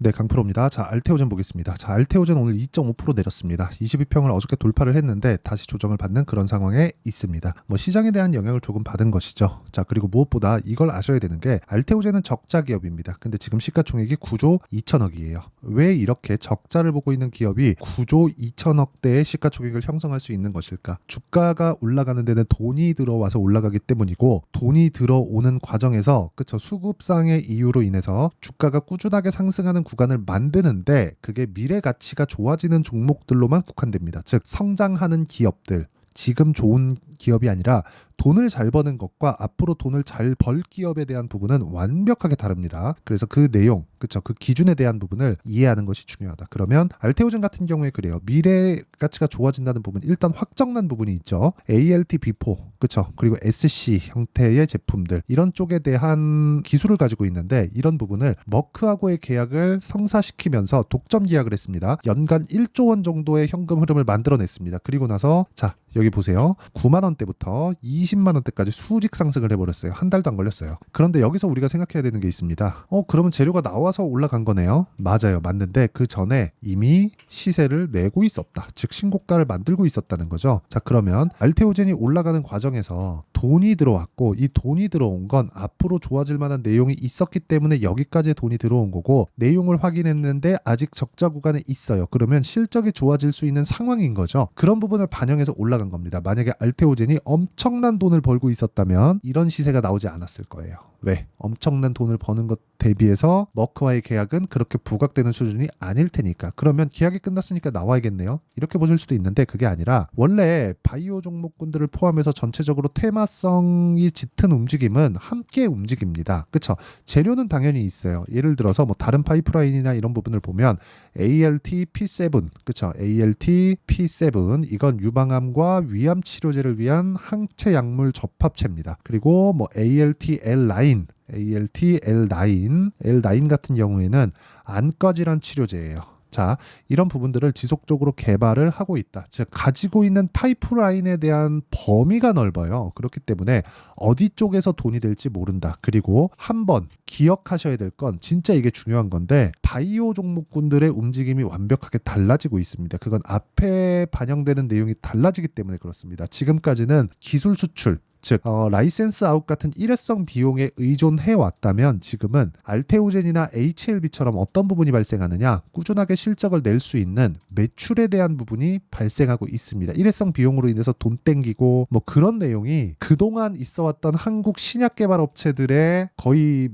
네, 강프로입니다. 자, 알테오젠 보겠습니다. 자, 알테오젠 오늘 2.5% 내렸습니다. 22평을 어저께 돌파를 했는데 다시 조정을 받는 그런 상황에 있습니다. 시장에 대한 영향을 조금 받은 것이죠. 자, 그리고 무엇보다 이걸 아셔야 되는 게 알테오젠은 적자 기업입니다. 근데 지금 시가총액이 9조 2천억이에요. 왜 이렇게 적자를 보고 있는 기업이 9조 2천억대의 시가총액을 형성할 수 있는 것일까? 주가가 올라가는 데는 돈이 들어와서 올라가기 때문이고, 돈이 들어오는 과정에서 수급상의 이유로 인해서 주가가 꾸준하게 상승하는 구간을 만드는데 그게 미래 가치가 좋아지는 종목들로만 국한됩니다. 즉 성장하는 기업들, 지금 좋은 기업이 아니라 돈을 잘 버는 것과 앞으로 돈을 잘 벌 기업에 대한 부분은 완벽하게 다릅니다. 그래서 그 내용, 그 기준에 대한 부분을 이해하는 것이 중요하다. 그러면 알테오젠 같은 경우에 그래요. 미래 가치가 좋아진다는 부분, 일단 확정난 부분이 있죠. ALT B4, 그리고 SC 형태의 제품들, 이런 쪽에 대한 기술을 가지고 있는데 이런 부분을 머크하고의 계약을 성사시키면서 독점 계약을 했습니다. 연간 1조 원 정도의 현금 흐름을 만들어냈습니다. 그리고 나서 자, 여기 보세요. 9만 원대부터 20만 원대까지 수직 상승을 해버렸어요. 한 달도 안 걸렸어요. 그런데 여기서 우리가 생각해야 되는 게 있습니다. 그러면 재료가 나와서 올라간 거네요. 맞아요. 맞는데 그 전에 이미 시세를 내고 있었다. 즉 신고가를 만들고 있었다는 거죠. 자, 그러면 알테오젠이 올라가는 과정에서 돈이 들어왔고, 이 돈이 들어온 건 앞으로 좋아질 만한 내용이 있었기 때문에 여기까지 돈이 들어온 거고, 내용을 확인했는데 아직 적자 구간에 있어요. 그러면 실적이 좋아질 수 있는 상황인 거죠. 그런 부분을 반영해서 올라간 겁니다. 만약에 알테오젠이 엄청난 돈을 벌고 있었다면 이런 시세가 나오지 않았을 거예요. 왜? 엄청난 돈을 버는 것 대비해서 머크와의 계약은 그렇게 부각되는 수준이 아닐 테니까. 그러면 계약이 끝났으니까 나와야겠네요. 이렇게 보실 수도 있는데 그게 아니라, 원래 바이오 종목군들을 포함해서 전체적으로 테마성이 짙은 움직임은 함께 움직입니다. 그쵸? 재료는 당연히 있어요. 예를 들어서 다른 파이프라인이나 이런 부분을 보면 ALT P7, 그쵸? ALT P7, 이건 유방암과 위암 치료제를 위한 항체 약물 접합체입니다. 그리고 ALT L9, L9 같은 경우에는 안과 질환 치료제예요. 자, 이런 부분들을 지속적으로 개발을 하고 있다. 즉 가지고 있는 파이프라인에 대한 범위가 넓어요. 그렇기 때문에 어디 쪽에서 돈이 될지 모른다. 그리고 한번 기억하셔야 될 건, 진짜 이게 중요한 건데, 바이오 종목군들의 움직임이 완벽하게 달라지고 있습니다. 그건 앞에 반영되는 내용이 달라지기 때문에 그렇습니다. 지금까지는 기술 수출, 즉 라이센스 아웃 같은 일회성 비용에 의존해 왔다면, 지금은 알테오젠이나 HLB처럼 어떤 부분이 발생하느냐, 꾸준하게 실적을 낼 수 있는 매출에 대한 부분이 발생하고 있습니다. 일회성 비용으로 인해서 돈 땡기고 그런 내용이 그동안 있어왔던 한국 신약 개발 업체들의 거의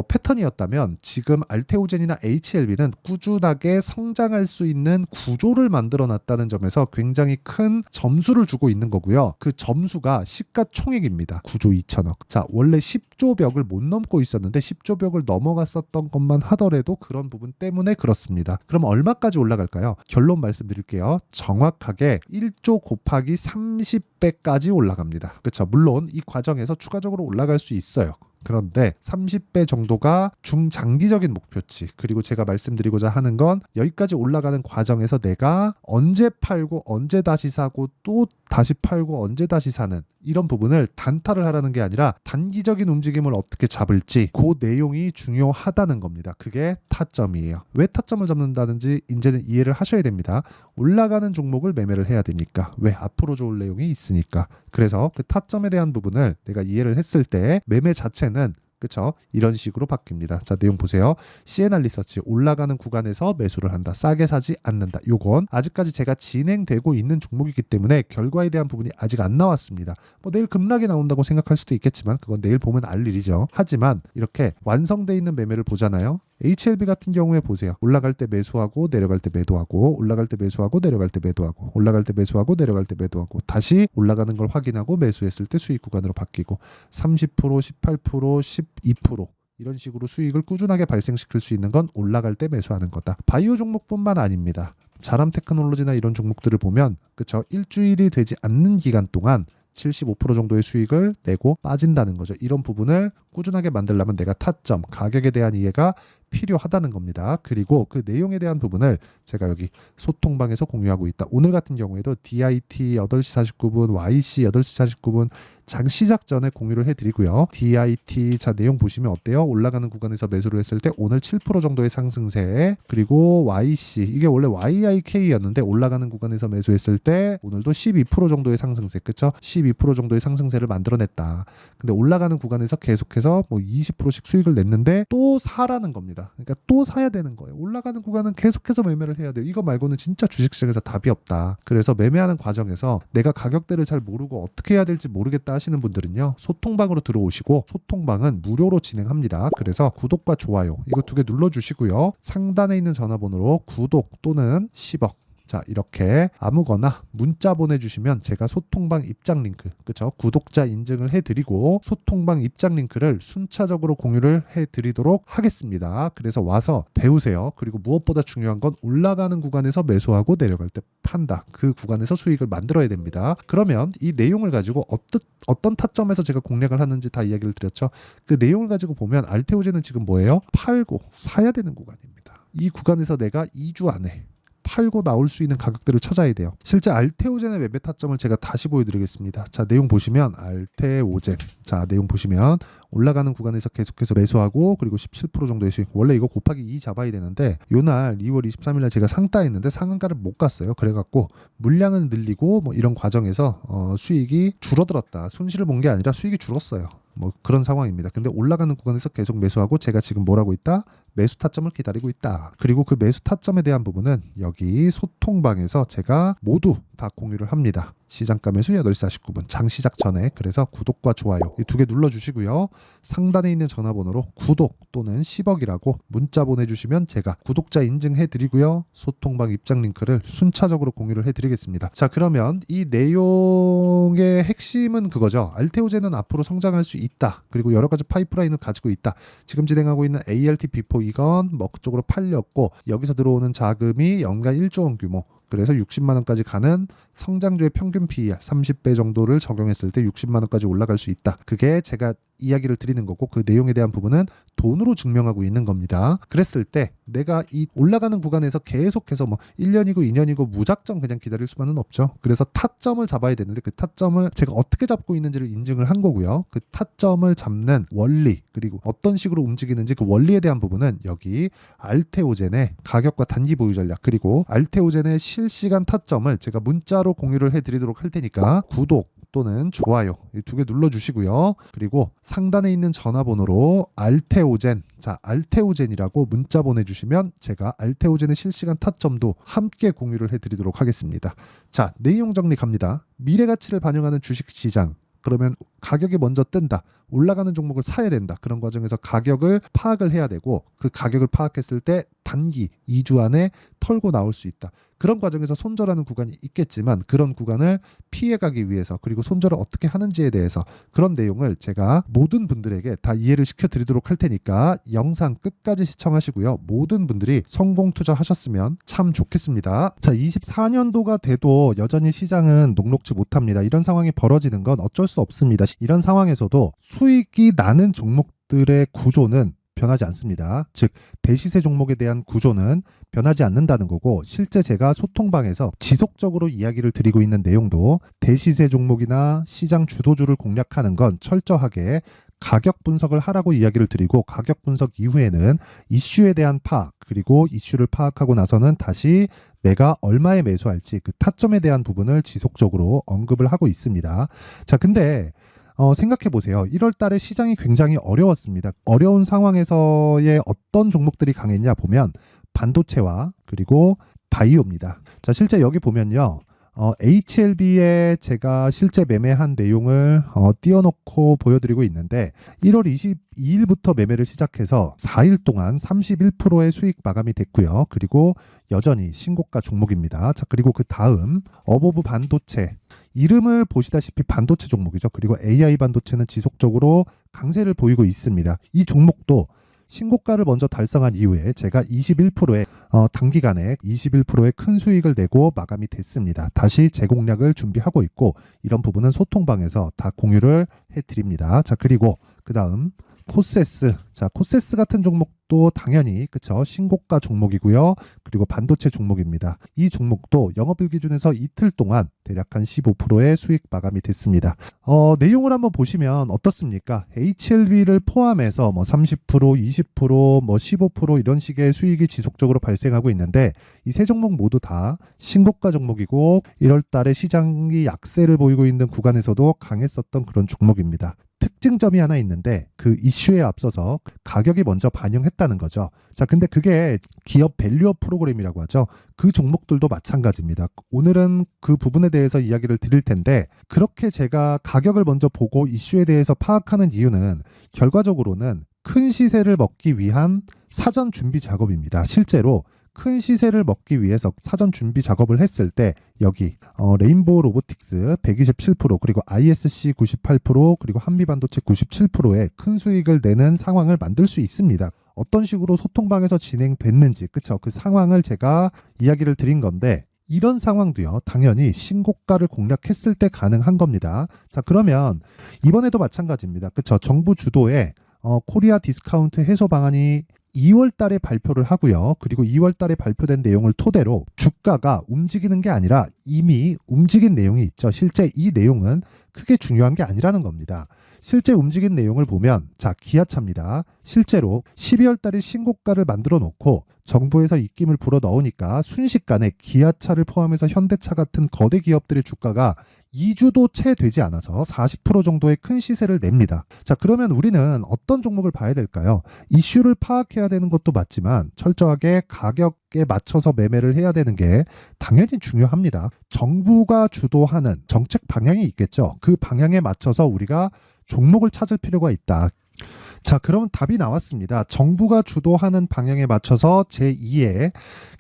패턴이었다면, 지금 알테오젠이나 HLB는 꾸준하게 성장할 수 있는 구조를 만들어 놨다는 점에서 굉장히 큰 점수를 주고 있는 거고요. 그 점수가 시가총액 입니다. 9조 2천억. 자, 원래 10조 벽을 못 넘고 있었는데 10조 벽을 넘어갔었던 것만 하더라도 그런 부분 때문에 그렇습니다. 그럼 얼마까지 올라갈까요? 결론 말씀드릴게요. 정확하게 1조 곱하기 30배까지 올라갑니다. 그렇죠? 물론 이 과정에서 추가적으로 올라갈 수 있어요. 그런데 30배 정도가 중장기적인 목표치. 그리고 제가 말씀드리고자 하는 건, 여기까지 올라가는 과정에서 내가 언제 팔고 언제 다시 사고 또 다시 팔고 언제 다시 사는, 이런 부분을 단타를 하라는 게 아니라 단기적인 움직임을 어떻게 잡을지, 그 내용이 중요하다는 겁니다. 그게 타점이에요. 왜 타점을 잡는다는지 이제는 이해를 하셔야 됩니다. 올라가는 종목을 매매를 해야 되니까. 왜? 앞으로 좋을 내용이 있으니까. 그래서 그 타점에 대한 부분을 내가 이해를 했을 때 매매 자체는, 그쵸? 이런 식으로 바뀝니다. 자, 내용 보세요. 시에나 리서치, 올라가는 구간에서 매수를 한다. 싸게 사지 않는다. 요건 아직까지 제가 진행되고 있는 종목이기 때문에 결과에 대한 부분이 아직 안 나왔습니다. 내일 급락이 나온다고 생각할 수도 있겠지만 그건 내일 보면 알 일이죠. 하지만 이렇게 완성돼 있는 매매를 보잖아요. HLB 같은 경우에 보세요. 올라갈 때 매수하고 내려갈 때 매도하고, 올라갈 때 매수하고 내려갈 때 매도하고, 올라갈 때 매수하고 내려갈 때 매도하고, 다시 올라가는 걸 확인하고 매수했을 때 수익 구간으로 바뀌고, 30%, 18%, 12% 이런 식으로 수익을 꾸준하게 발생시킬 수 있는 건 올라갈 때 매수하는 거다. 바이오 종목뿐만 아닙니다. 자람 테크놀로지나 이런 종목들을 보면, 그쵸? 일주일이 되지 않는 기간 동안 75% 정도의 수익을 내고 빠진다는 거죠. 이런 부분을 꾸준하게 만들려면 내가 타점, 가격에 대한 이해가 필요하다는 겁니다. 그리고 그 내용에 대한 부분을 제가 여기 소통방에서 공유하고 있다. 오늘 같은 경우에도 DIT 8시 49분, YC 8시 49분 장 시작 전에 공유를 해드리고요. DIT 자 내용 보시면 어때요? 올라가는 구간에서 매수를 했을 때 오늘 7% 정도의 상승세, 그리고 YC 이게 원래 YIK였는데 올라가는 구간에서 매수했을 때 오늘도 12% 정도의 상승세, 그쵸? 12% 정도의 상승세를 만들어냈다. 근데 올라가는 구간에서 계속해서 뭐 20%씩 수익을 냈는데 또 사라는 겁니다. 그러니까 또 사야 되는 거예요. 올라가는 구간은 계속해서 매매를 해야 돼요. 이거 말고는 진짜 주식시장에서 답이 없다. 그래서 매매하는 과정에서 내가 가격대를 잘 모르고 어떻게 해야 될지 모르겠다 하시는 분들은요, 소통방으로 들어오시고, 소통방은 무료로 진행합니다. 그래서 구독과 좋아요 이거 2개 눌러주시고요. 상단에 있는 전화번호로 구독 또는 10억 자 이렇게 아무거나 문자 보내주시면 제가 소통방 입장 링크, 그쵸? 구독자 인증을 해드리고 소통방 입장 링크를 순차적으로 공유를 해드리도록 하겠습니다. 그래서 와서 배우세요. 그리고 무엇보다 중요한 건 올라가는 구간에서 매수하고 내려갈 때 판다. 그 구간에서 수익을 만들어야 됩니다. 그러면 이 내용을 가지고 어떤 타점에서 제가 공략을 하는지 다 이야기를 드렸죠. 그 내용을 가지고 보면 알테오제는 지금 뭐예요? 팔고 사야 되는 구간입니다. 이 구간에서 내가 2주 안에 팔고 나올 수 있는 가격대를 찾아야 돼요. 실제 알테오젠의 매매 타점을 제가 다시 보여드리겠습니다. 자 내용 보시면 알테오젠 자 내용 보시면 올라가는 구간에서 계속해서 매수하고 그리고 17% 정도의 수익, 원래 이거 곱하기 2 잡아야 되는데 요날 2월 23일 날 제가 상따했는데 상한가를 못 갔어요. 그래갖고 물량을 늘리고 뭐 이런 과정에서 수익이 줄어들었다. 손실을 본 게 아니라 수익이 줄었어요. 뭐 그런 상황입니다. 근데 올라가는 구간에서 계속 매수하고 제가 지금 뭐라고 있다? 매수 타점을 기다리고 있다. 그리고 그 매수 타점에 대한 부분은 여기 소통방에서 제가 모두 다 공유를 합니다. 시장가 매수 8시 49분 장 시작 전에. 그래서 구독과 좋아요 이 2개 눌러주시고요. 상단에 있는 전화번호로 구독 또는 10억이라고 문자 보내주시면 제가 구독자 인증해드리고요. 소통방 입장 링크를 순차적으로 공유를 해드리겠습니다. 자 그러면 이 내용의 핵심은 그거죠. 알테오제는 앞으로 성장할 수 있다. 그리고 여러 가지 파이프라인을 가지고 있다. 지금 진행하고 있는 ALT 비포 이건 먹 쪽으로 팔렸고 여기서 들어오는 자금이 연간 1조 원 규모, 그래서 60만 원까지 가는 성장주의 평균 PER 30배 정도를 적용했을 때 60만 원까지 올라갈 수 있다. 그게 제가 이야기를 드리는 거고 그 내용에 대한 부분은 돈으로 증명하고 있는 겁니다. 그랬을 때 내가 이 올라가는 구간에서 계속해서 뭐 1년이고 2년이고 무작정 그냥 기다릴 수만은 없죠. 그래서 타점을 잡아야 되는데 그 타점을 제가 어떻게 잡고 있는지를 인증을 한 거고요. 그 타점을 잡는 원리 그리고 어떤 식으로 움직이는지 그 원리에 대한 부분은 여기 알테오젠의 가격과 단기 보유 전략 그리고 알테오젠의 실시간 타점을 제가 문자로 공유를 해드리도록 할 테니까 구독 또는 좋아요 이 2개 눌러주시고요. 그리고 상단에 있는 전화번호로 알테오젠 자 알테오젠이라고 문자 보내주시면 제가 알테오젠의 실시간 타점도 함께 공유를 해드리도록 하겠습니다. 자 내용 정리 갑니다. 미래가치를 반영하는 주식시장, 그러면 가격이 먼저 뜬다. 올라가는 종목을 사야 된다. 그런 과정에서 가격을 파악을 해야 되고 그 가격을 파악했을 때 단기 2주 안에 털고 나올 수 있다. 그런 과정에서 손절하는 구간이 있겠지만 그런 구간을 피해가기 위해서 그리고 손절을 어떻게 하는지에 대해서 그런 내용을 제가 모든 분들에게 다 이해를 시켜드리도록 할 테니까 영상 끝까지 시청하시고요. 모든 분들이 성공 투자하셨으면 참 좋겠습니다. 자 24년도가 돼도 여전히 시장은 녹록지 못합니다. 이런 상황이 벌어지는 건 어쩔 수 없습니다. 이런 상황에서도 수익이 나는 종목들의 구조는 변하지 않습니다. 즉 대시세 종목에 대한 구조는 변하지 않는다는 거고, 실제 제가 소통방에서 지속적으로 이야기를 드리고 있는 내용도 대시세 종목이나 시장 주도주를 공략하는 건 철저하게 가격 분석을 하라고 이야기를 드리고, 가격 분석 이후에는 이슈에 대한 파악, 그리고 이슈를 파악하고 나서는 다시 내가 얼마에 매수할지 그 타점에 대한 부분을 지속적으로 언급을 하고 있습니다. 자, 근데 생각해 보세요. 1월 달에 시장이 굉장히 어려웠습니다. 어려운 상황에서의 어떤 종목들이 강했냐 보면 반도체와 그리고 바이오입니다. 자, 실제 여기 보면요. HLB에 제가 실제 매매한 내용을 띄워놓고 보여드리고 있는데 1월 22일부터 매매를 시작해서 4일 동안 31%의 수익 마감이 됐고요. 그리고 여전히 신고가 종목입니다. 자, 그리고 그 다음 어보브 반도체, 이름을 보시다시피 반도체 종목이죠. 그리고 AI 반도체는 지속적으로 강세를 보이고 있습니다. 이 종목도 신고가를 먼저 달성한 이후에 제가 21%의 단기간에 21%의 큰 수익을 내고 마감이 됐습니다. 다시 재공략을 준비하고 있고, 이런 부분은 소통방에서 다 공유를 해드립니다. 자, 그리고 그 다음 코세스. 자, 코세스 같은 종목도 당연히 그쵸, 신고가 종목이고요. 그리고 반도체 종목입니다. 이 종목도 영업일 기준에서 이틀 동안 대략 한 15%의 수익 마감이 됐습니다. 내용을 한번 보시면 어떻습니까? HLB를 포함해서 뭐 30%, 20%, 뭐 15% 이런 식의 수익이 지속적으로 발생하고 있는데 이 세 종목 모두 다 신고가 종목이고 1월 달에 시장이 약세를 보이고 있는 구간에서도 강했었던 그런 종목입니다. 특징점이 하나 있는데 그 이슈에 앞서서 가격이 먼저 반영했다는 거죠. 자, 근데 그게 기업 밸류업 프로그램이라고 하죠. 그 종목들도 마찬가지입니다. 오늘은 그 부분에 대해서 이야기를 드릴 텐데 그렇게 제가 가격을 먼저 보고 이슈에 대해서 파악하는 이유는 결과적으로는 큰 시세를 먹기 위한 사전 준비 작업입니다. 실제로 큰 시세를 먹기 위해서 사전 준비 작업을 했을 때 여기 레인보우 로보틱스 127% 그리고 ISC 98% 그리고 한미반도체 97%의 큰 수익을 내는 상황을 만들 수 있습니다. 어떤 식으로 소통방에서 진행됐는지 그쵸? 그 상황을 제가 이야기를 드린 건데 이런 상황도요 당연히 신고가를 공략했을 때 가능한 겁니다. 자, 그러면 이번에도 마찬가지입니다. 그쵸? 정부 주도의 코리아 디스카운트 해소 방안이 2월 달에 발표를 하고요. 그리고 2월 달에 발표된 내용을 토대로 주가가 움직이는 게 아니라 이미 움직인 내용이 있죠. 실제 이 내용은 크게 중요한 게 아니라는 겁니다. 실제 움직인 내용을 보면 자, 기아차입니다. 실제로 12월 달에 신고가를 만들어 놓고 정부에서 입김을 불어 넣으니까 순식간에 기아차를 포함해서 현대차 같은 거대 기업들의 주가가 2주도 채 되지 않아서 40% 정도의 큰 시세를 냅니다. 자, 그러면 우리는 어떤 종목을 봐야 될까요? 이슈를 파악해야 되는 것도 맞지만 철저하게 가격에 맞춰서 매매를 해야 되는 게 당연히 중요합니다. 정부가 주도하는 정책 방향이 있겠죠. 그 방향에 맞춰서 우리가 종목을 찾을 필요가 있다. 자, 그러면 답이 나왔습니다. 정부가 주도하는 방향에 맞춰서 제2의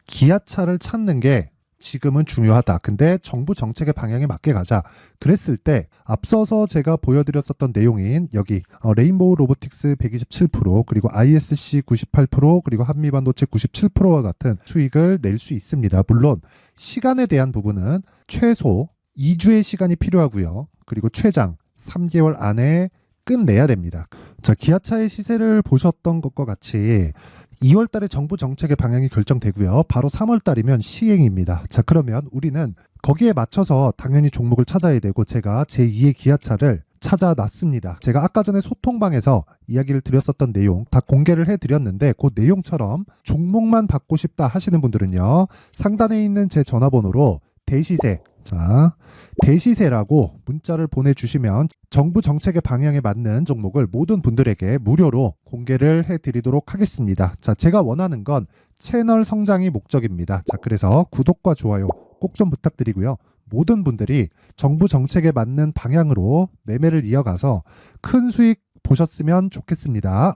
기아차를 찾는 게 지금은 중요하다. 근데 정부 정책의 방향에 맞게 가자. 그랬을 때 앞서서 제가 보여드렸었던 내용인 여기 레인보우 로보틱스 127% 그리고 ISC 98% 그리고 한미반도체 97%와 같은 수익을 낼 수 있습니다. 물론 시간에 대한 부분은 최소 2주의 시간이 필요하고요. 그리고 최장 3개월 안에 끝내야 됩니다. 자, 기아차의 시세를 보셨던 것과 같이 2월 달에 정부 정책의 방향이 결정되고요. 바로 3월 달이면 시행입니다. 자, 그러면 우리는 거기에 맞춰서 당연히 종목을 찾아야 되고 제가 제2의 기아차를 찾아놨습니다. 제가 아까 전에 소통방에서 이야기를 드렸었던 내용 다 공개를 해드렸는데 그 내용처럼 종목만 받고 싶다 하시는 분들은요. 상단에 있는 제 전화번호로 대시세, 자, 대시세라고 문자를 보내주시면 정부 정책의 방향에 맞는 종목을 모든 분들에게 무료로 공개를 해드리도록 하겠습니다. 자, 제가 원하는 건 채널 성장이 목적입니다. 자, 그래서 구독과 좋아요 꼭 좀 부탁드리고요. 모든 분들이 정부 정책에 맞는 방향으로 매매를 이어가서 큰 수익 보셨으면 좋겠습니다.